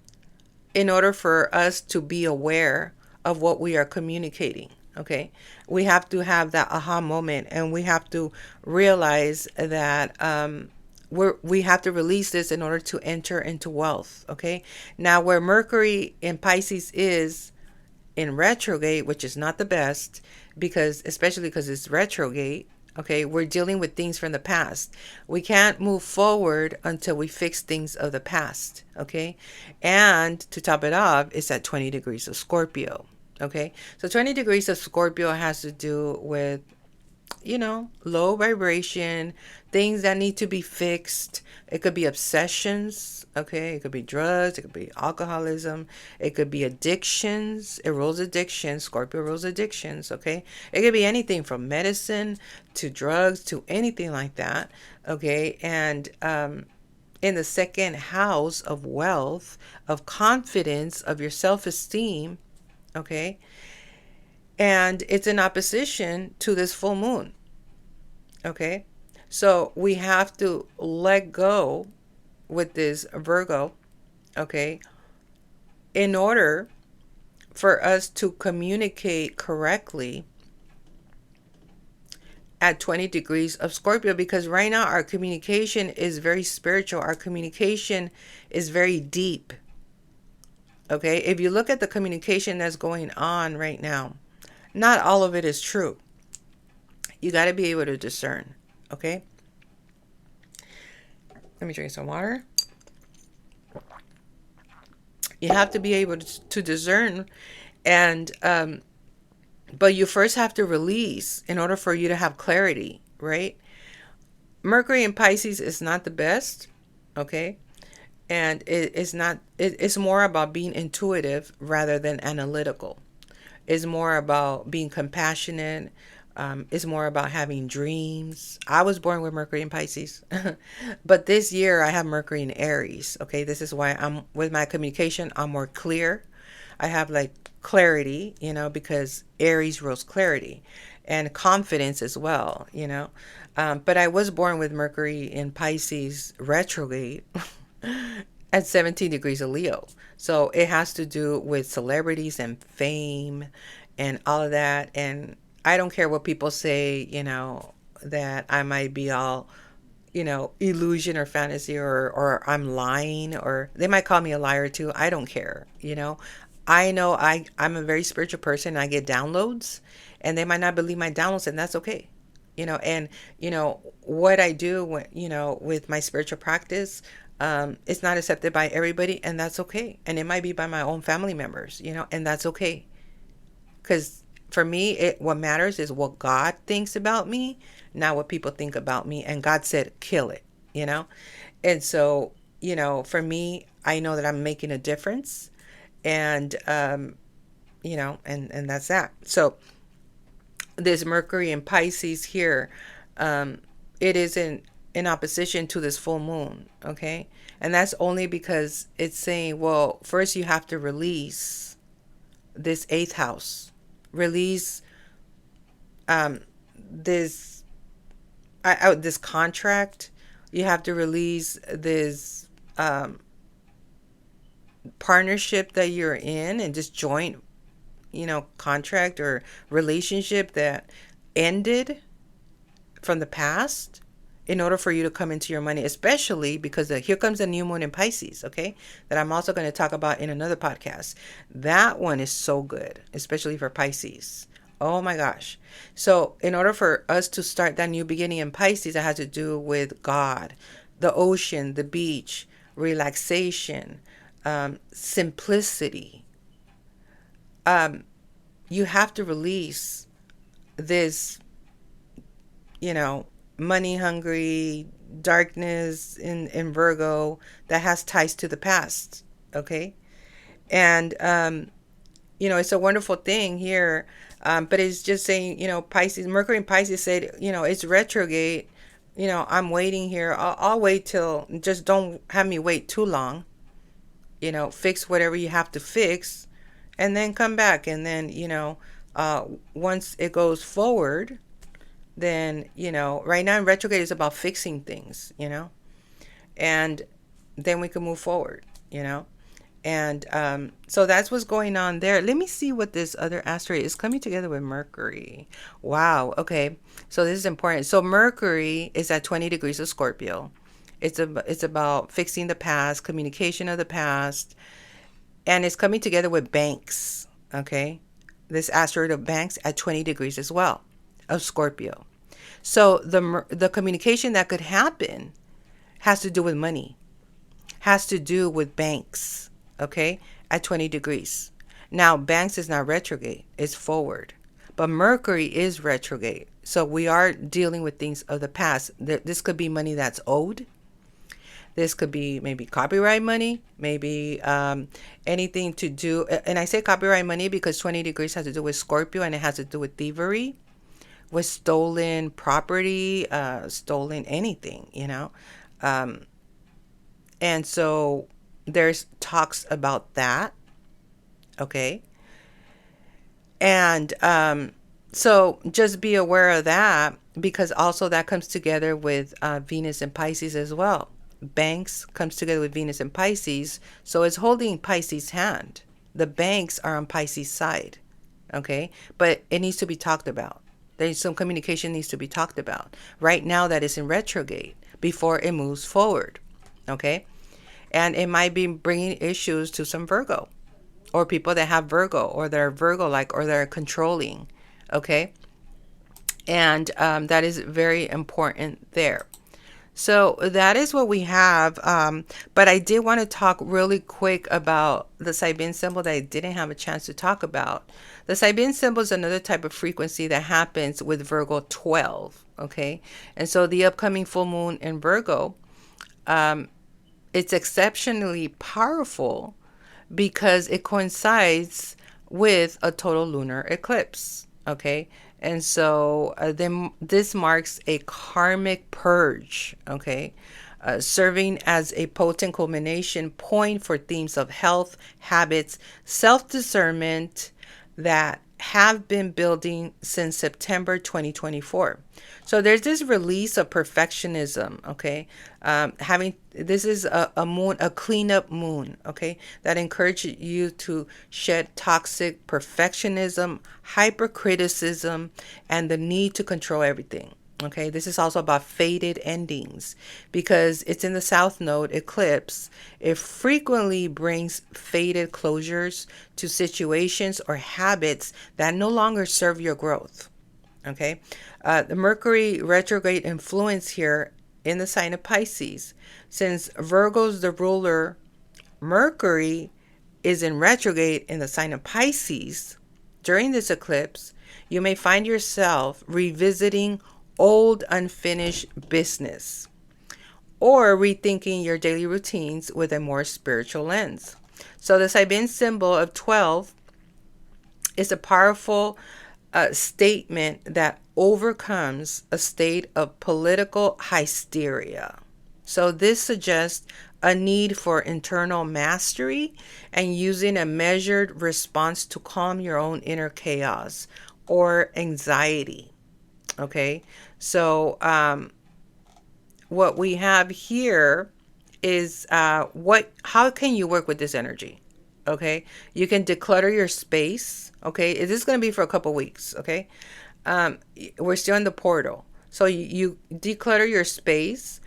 in order for us to be aware of what we are communicating, okay? We have to have that aha moment, and we have to realize that we have to release this in order to enter into wealth. Okay. Now, where Mercury in Pisces is in retrograde, which is not the best, especially because it's retrograde. Okay. We're dealing with things from the past. We can't move forward until we fix things of the past. Okay. And to top it off, it's at 20 degrees of Scorpio. Okay. So 20 degrees of Scorpio has to do with low vibration, things that need to be fixed. It could be obsessions, okay? It could be drugs, it could be alcoholism, it could be addictions. It rules addictions. Scorpio rules addictions, okay? It could be anything from medicine to drugs to anything like that, okay? And in the second house of wealth, of confidence, of your self-esteem, okay? And it's in opposition to this full moon. Okay. So we have to let go with this Virgo. Okay. In order for us to communicate correctly at 20 degrees of Scorpio, because right now our communication is very spiritual. Our communication is very deep. Okay. If you look at the communication that's going on right now, not all of it is true. You got to be able to discern. Okay. Let me drink some water. You have to be able to discern. And, but you first have to release in order for you to have clarity, right? Mercury in Pisces is not the best. Okay. And it's more about being intuitive rather than analytical. Is more about being compassionate, It's more about having dreams. I was born with Mercury in Pisces, but this year I have Mercury in Aries. Okay, this is why I'm with my communication. I'm more clear. I have like clarity, because Aries rules clarity and confidence as well, But I was born with Mercury in Pisces retrograde at 17 degrees of Leo. So it has to do with celebrities and fame and all of that. And I don't care what people say, that I might be all, illusion or fantasy, or I'm lying, or they might call me a liar too. I don't care, I know I'm a very spiritual person. I get downloads and they might not believe my downloads, and that's okay. And what I do when, with my spiritual practice, it's not accepted by everybody, and that's okay. And it might be by my own family members, and that's okay. Because for me, what matters is what God thinks about me, not what people think about me. And God said, kill it, And so, for me, I know that I'm making a difference. And, and that's that. So this Mercury in Pisces here, it is in opposition to this full moon. Okay. And that's only because it's saying, well, first you have to release this eighth house, release this this contract. You have to release this partnership that you're in, and just joint contract or relationship that ended from the past, in order for you to come into your money, especially because here comes a new moon in Pisces, okay, that I'm also going to talk about in another podcast. That one is so good, especially for Pisces. Oh my gosh. So in order for us to start that new beginning in Pisces, it has to do with God, the ocean, the beach, relaxation, simplicity. You have to release this, money hungry darkness in Virgo that has ties to the past. Okay. And, it's a wonderful thing here. But it's just saying, Pisces, Mercury in Pisces said, it's retrograde. I'm waiting here. I'll wait till, just don't have me wait too long. Fix whatever you have to fix, and then come back. And then, once it goes forward, then, right now in retrograde is about fixing things, and then we can move forward, And so that's what's going on there. Let me see what this other asteroid is coming together with Mercury. Wow. Okay. So this is important. So Mercury is at 20 degrees of Scorpio. It's about fixing the past, communication of the past, and it's coming together with banks. Okay. This asteroid of banks at 20 degrees as well of Scorpio. So the communication that could happen has to do with money, has to do with banks. Okay, at 20 degrees. Now, banks is not retrograde, it's forward. But Mercury is retrograde. So we are dealing with things of the past. This could be money that's owed. This could be maybe copyright money, maybe anything to do. And I say copyright money because 20 degrees has to do with Scorpio, and it has to do with thievery, with stolen property, stolen anything, And so there's talks about that. Okay. And so just be aware of that, because also that comes together with Venus and Pisces as well. Banks comes together with Venus and Pisces. So it's holding Pisces' hand. The banks are on Pisces' side. Okay. But it needs to be talked about. There's some communication needs to be talked about. Right now that is in retrograde before it moves forward. Okay. And it might be bringing issues to some Virgo, or people that have Virgo, or they're Virgo-like, or they're controlling. Okay. And that is very important there. So that is what we have. But I did want to talk really quick about the Sibin symbol that I didn't have a chance to talk about. The Sibin symbol is another type of frequency that happens with Virgo 12. Okay. And so the upcoming full moon in Virgo, it's exceptionally powerful because it coincides with a total lunar eclipse. Okay. And so then this marks a karmic purge, okay, serving as a potent culmination point for themes of health, habits, self-discernment that have been building since September 2024. So there's this release of perfectionism, okay? Having this is a moon, a cleanup moon, okay, that encourages you to shed toxic perfectionism, hypercriticism, and the need to control everything. Okay, this is also about fated endings because it's in the South Node eclipse. It frequently brings fated closures to situations or habits that no longer serve your growth. Okay, the Mercury retrograde influence here in the sign of Pisces, since Virgo's the ruler, Mercury is in retrograde in the sign of Pisces. During this eclipse, you may find yourself revisiting old unfinished business or rethinking your daily routines with a more spiritual lens. So the Sabian symbol of 12 is a powerful statement that overcomes a state of political hysteria. So this suggests a need for internal mastery and using a measured response to calm your own inner chaos or anxiety. Okay, so what we have here is how can you work with this energy? Okay, you can declutter your space. Okay, this is going to be for a couple weeks. Okay, we're still in the portal, so you declutter your space,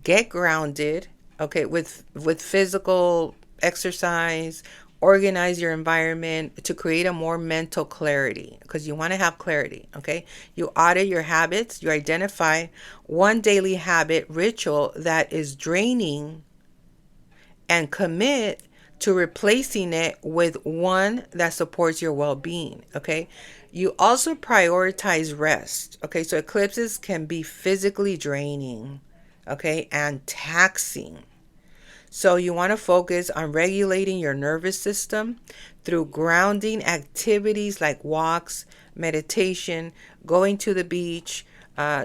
get grounded. Okay, with physical exercise, organize your environment to create a more mental clarity because you want to have clarity. Okay, you audit your habits, you identify one daily habit ritual that is draining and commit to replacing it with one that supports your well-being. Okay, you also prioritize rest. Okay, so eclipses can be physically draining, okay, and taxing. So you want to focus on regulating your nervous system through grounding activities like walks, meditation, going to the beach,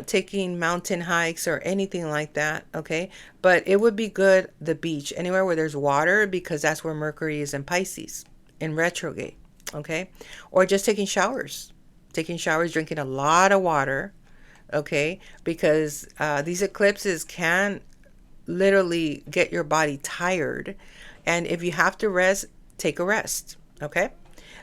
taking mountain hikes or anything like that. Okay. But it would be good, the beach, anywhere where there's water, because that's where Mercury is in Pisces in retrograde. Okay. Or just taking showers, drinking a lot of water. Okay. Because these eclipses can literally get your body tired, and if you have to rest, take a rest. Okay,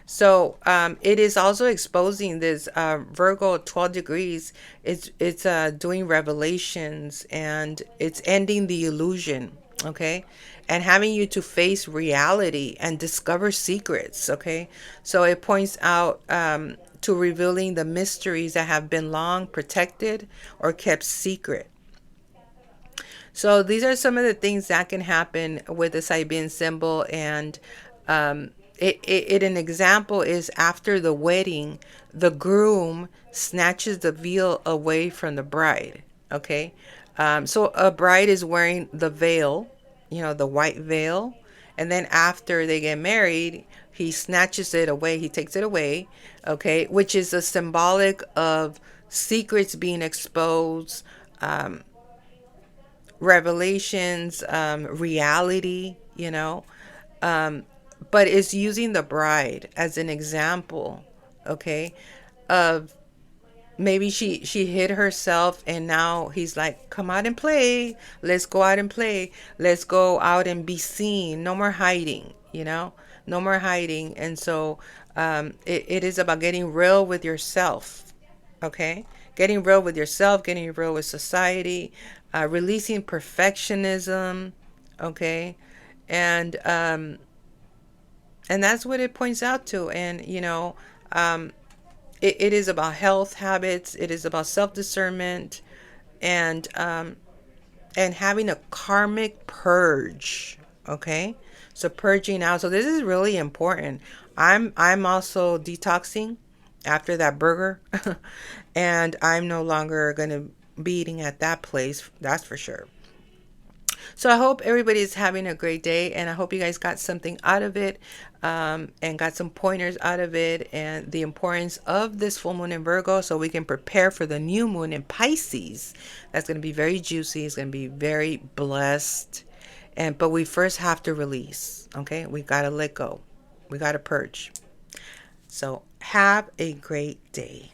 so it is also exposing this Virgo 12 degrees. It's doing revelations, and it's ending the illusion. Okay, and having you to face reality and discover secrets. Okay, so it points out to revealing the mysteries that have been long protected or kept secret. So these are some of the things that can happen with the Sabian symbol. And an example is after the wedding, the groom snatches the veil away from the bride. Okay. So a bride is wearing the veil, the white veil. And then after they get married, he snatches it away. He takes it away. Okay. Which is a symbolic of secrets being exposed, revelations, reality, but it's using the bride as an example, okay, of maybe she hid herself, and now he's like, come out and play. Let's go out and play. Let's go out and be seen. No more hiding, no more hiding. And so it is about getting real with yourself, okay? Getting real with yourself, getting real with society, releasing perfectionism, okay? And that's what it points out to. And, it is about health habits. It is about self-discernment, and having a karmic purge, okay? So purging out. So this is really important. I'm also detoxing after that burger, and I'm no longer going to be eating at that place. That's for sure. So I hope everybody is having a great day, and I hope you guys got something out of it, and got some pointers out of it, and the importance of this full moon in Virgo, so we can prepare for the new moon in Pisces. That's going to be very juicy. It's going to be very blessed. But we first have to release. Okay, we got to let go. We got to purge. So have a great day.